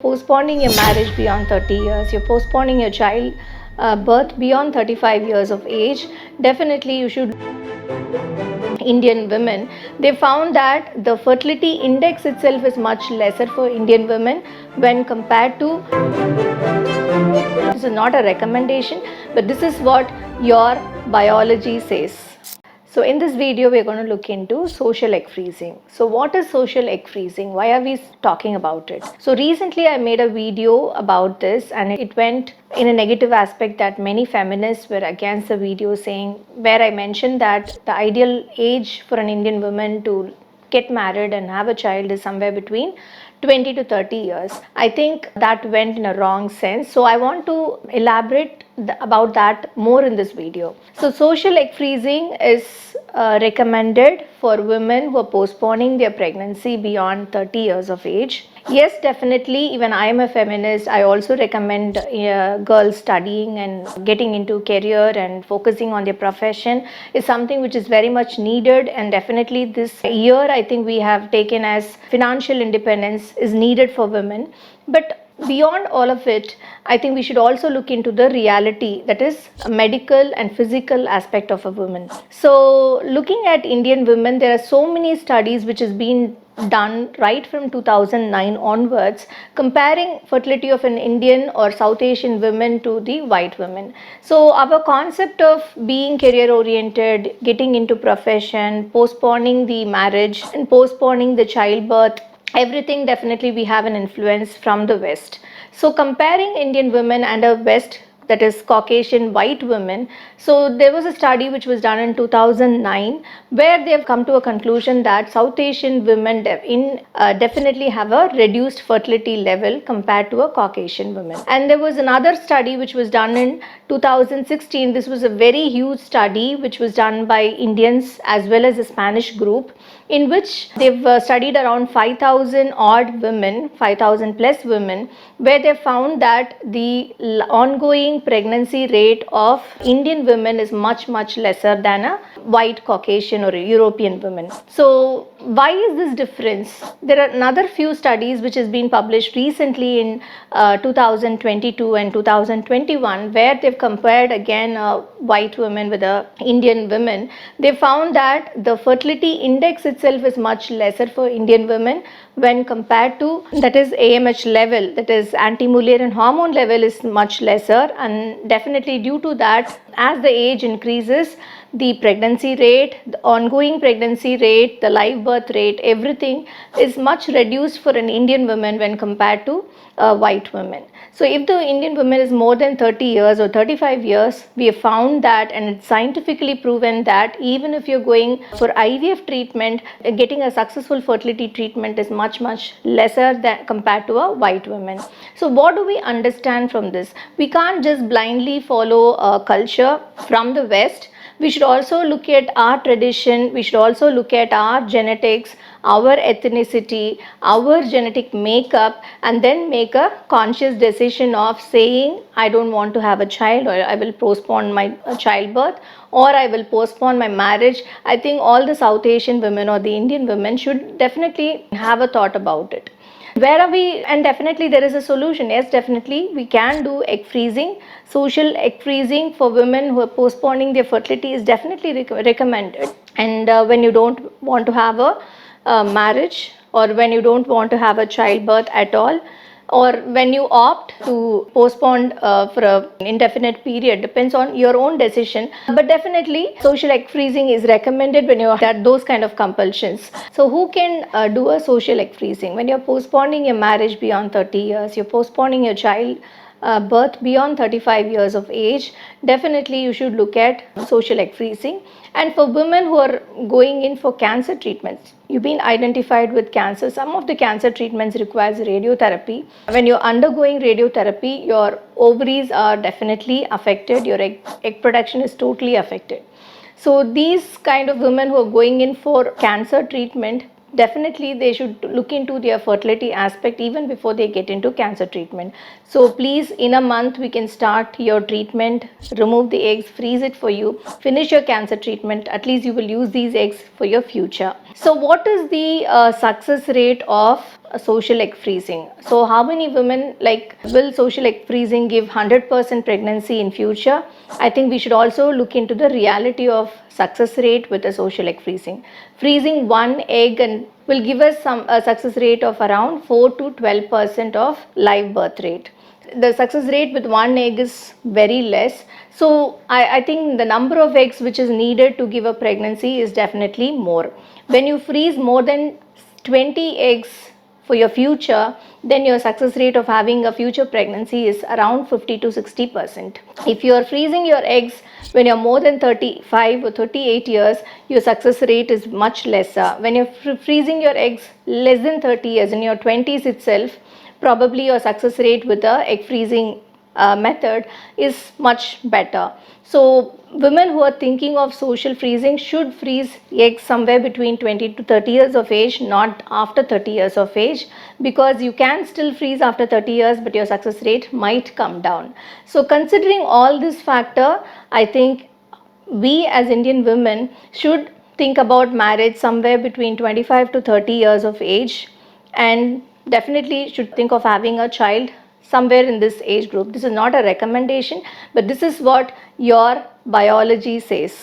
Postponing your marriage beyond 30 years, you're postponing your child birth beyond 35 years of age, definitely you should. Indian women, they found that the fertility index itself is much lesser for Indian women when compared to. This is not a recommendation, but this is what your biology says. So in this video, we're going to look into social egg freezing. So what is social egg freezing? Why are we talking about it? So recently I made a video about this and it went in a negative aspect that many feminists were against the video, saying where I mentioned that the ideal age for an Indian woman to get married and have a child is somewhere between 20 to 30 years. I think that went in a wrong sense. So I want to elaborate about that more in this video. So social egg freezing is recommended for women who are postponing their pregnancy beyond 30 years of age. Yes, definitely, even I am a feminist. I also recommend girls studying and getting into career and focusing on their profession is something which is very much needed, and definitely this year I think we have taken as financial independence is needed for women. But beyond all of it, I think we should also look into the reality, that is a medical and physical aspect of a woman. So looking at Indian women, there are so many studies which has been done right from 2009 onwards, comparing fertility of an Indian or South Asian women to the white women. So our concept of being career oriented, getting into profession, postponing the marriage and postponing the childbirth, everything, definitely we have an influence from the West. So comparing Indian women and a West, that is Caucasian white women. So there was a study which was done in 2009 where they have come to a conclusion that South Asian women definitely have a reduced fertility level compared to a Caucasian woman. And there was another study which was done in 2016. This was a very huge study which was done by Indians as well as a Spanish group, in which they've studied around 5,000 odd women, 5,000 plus women, where they found that the ongoing pregnancy rate of Indian women is much lesser than a white Caucasian or a European woman. So why is this difference? There are another few studies which has been published recently in 2022 and 2021 where they've compared again white women with Indian women. They found that the fertility index itself is much lesser for Indian women when compared to, that is AMH level, that is anti-Mullerian hormone level is much lesser, and definitely due to that, as the age increases, the pregnancy rate, the ongoing pregnancy rate, the live birth rate, everything is much reduced for an Indian woman when compared to white women. So if the Indian woman is more than 30 years or 35 years, we have found that, and it's scientifically proven that even if you're going for IVF treatment, getting a successful fertility treatment is much lesser than compared to a white woman. So what do we understand from this? We can't just blindly follow culture from the West. We should also look at our tradition, we should also look at our genetics, our ethnicity, our genetic makeup, and then make a conscious decision of saying, I don't want to have a child, or I will postpone my childbirth, or I will postpone my marriage. I think all the South Asian women or the Indian women should definitely have a thought about it. Where are we? And definitely there is a solution. Yes, definitely we can do egg freezing. Social egg freezing for women who are postponing their fertility is definitely recommended. And when you don't want to have a marriage, or when you don't want to have a childbirth at all, or when you opt to postpone for an indefinite period, depends on your own decision. But definitely social egg freezing is recommended when you have those kind of compulsions. So who can do a social egg freezing? When you're postponing your marriage beyond 30 years, you're postponing your child birth beyond 35 years of age, definitely you should look at social egg freezing. And for women who are going in for cancer treatments, you've been identified with cancer, some of the cancer treatments requires radiotherapy. When you're undergoing radiotherapy, your ovaries are definitely affected, your egg production is totally affected. So these kind of women who are going in for cancer treatment, definitely they should look into their fertility aspect even before they get into cancer treatment. So please, in a month we can start your treatment, remove the eggs, freeze it for you, finish your cancer treatment. At least you will use these eggs for your future. So what is the success rate of a social egg freezing. So how many women, like, will social egg freezing give 100% pregnancy in future? I think we should also look into the reality of success rate with a social egg freezing. Freezing one egg and will give us a success rate of around 4 to 12% of live birth rate. The success rate with one egg is very less. So I think the number of eggs which is needed to give a pregnancy is definitely more. When you freeze more than 20 eggs for your future, then your success rate of having a future pregnancy is around 50 to 60%. If you are freezing your eggs when you're more than 35 or 38 years, your success rate is much lesser. When you're freezing your eggs less than 30 years, in your 20s itself, probably your success rate with the egg freezing method is much better. So women who are thinking of social freezing should freeze eggs somewhere between 20 to 30 years of age, not after 30 years of age, because you can still freeze after 30 years, but your success rate might come down. So considering all this factor, I think we as Indian women should think about marriage somewhere between 25 to 30 years of age, and definitely should think of having a child somewhere in this age group. This is not a recommendation, but this is what your biology says.